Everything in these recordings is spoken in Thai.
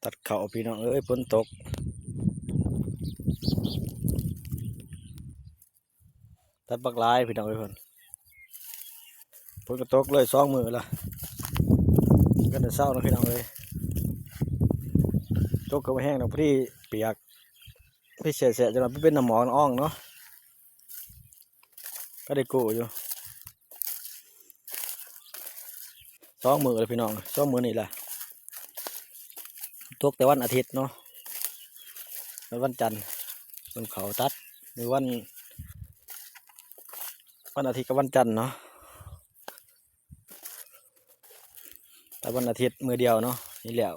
ตัดเข่าพี่น้องเอ้ยฝนตกตัดบักลายพี่น้องเอ้ยฝนก็ตกเลย2 มื้อละก็จะเศร้านะพี่น้องเอ้ยตกก็ไม่แห้งนะพี่เปียกพี่เสียจะมาเป็นน้ำหมอกอ่องเนาะก็ได้กู้อยู่2 มื้อเลยพี่น้อง2 มื้อนี่แหละตกแต่วันอาทิตย์เนาะวันจันทร์วันเขาตัดหรือวันอาทิตย์กับวันจันทร์เนาะแต่วันอาทิตย์มือเดียวเนาะนี่แหล้ว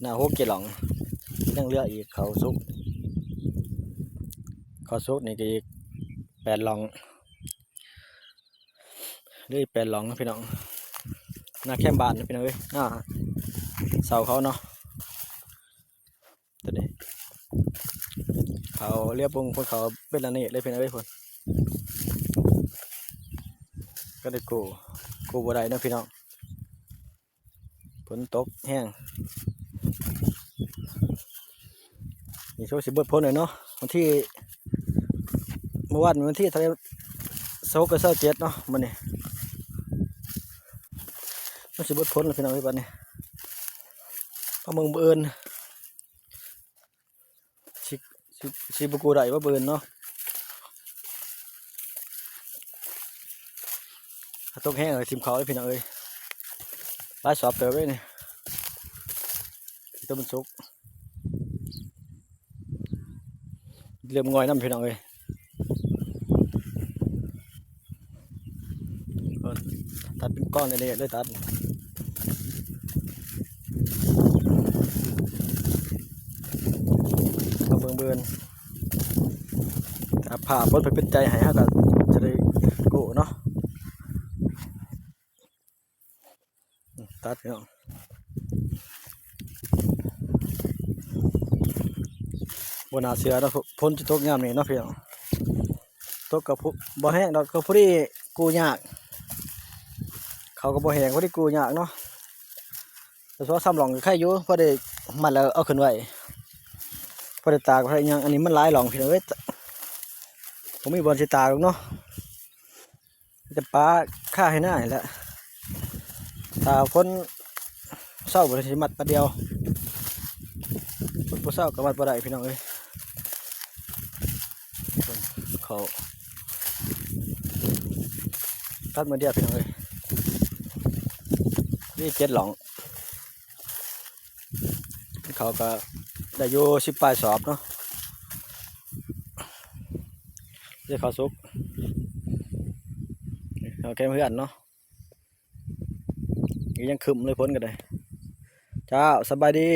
หน้า6 กิโลยังเหลืออีกเขาซุกนี่ก็อีก8 หลองเหลืออีก8 หลองนะพี่น้องหน้าแคมบานนะพี่น้องเอ้ยหน้าเสาเขาเนาะตัวนี้เขาเรียบวงคนเขาเป็นละนี่เลยพี่น้องเอ้ยคนก็ได้กูบัวใดนะพี่น้องฝนตกแห้งนี่โชว์สิบเบิดพ้นเลยเนาะวันที่เมื่อวานวันที่ทะเลโซกกับ27เนาะมันนี่มันสิบเบิดพ้นเลยพี่น้องเอ้ยบัดนี้พอมึงเบิ่นสิบกูได้ว่าเบิ่นเนาะตกแห้งเลยทีมเขาเลยพี่น้องเอ้ยไล่สอบเติมไว้นี่ตัวมันสุกเริ่มงอยน้ำพี่น้องเอ้ยตัดเป็นก้อนเลยตัดมาเบิ่นผ่าพ้นไปเป็นใจหายฮะก็จะได้กู้เนาะตัดพี่น้องบนหน้าเสือเนาะพ้นจะตกยามนี้เนาะพี่น้องตกกับบ่แห้งดอกก็พอดีกู้ยากเขาก็บ่แห้งพอดีกู้ยากเนาะแต่ว่าซ้ำหลองก็แค่อยู่พอได้มันแล้วเอาขึ้นไว้พอได้ตากพอได้ยังอันนี้มันหลายหลองพี่น้องเอ้ยผมมีบอลสิตากเนาะจะปลาฆ่าให้หน้าแหละตาพ้นเศร้าบริสิมัดประเดียวพ้นเศร้ากับมัดประได้พี่น้องเอ้ยเขาตัดมือเดียวพี่น้องเอ้ยนี่7 หลองเขาก็ได้อยู่10 ปลายสอบเนาะเรียกเขาซุกโอเคเพื่อนเนาะยังคึมเลยพ้นกันเลยเจ้าสบายดี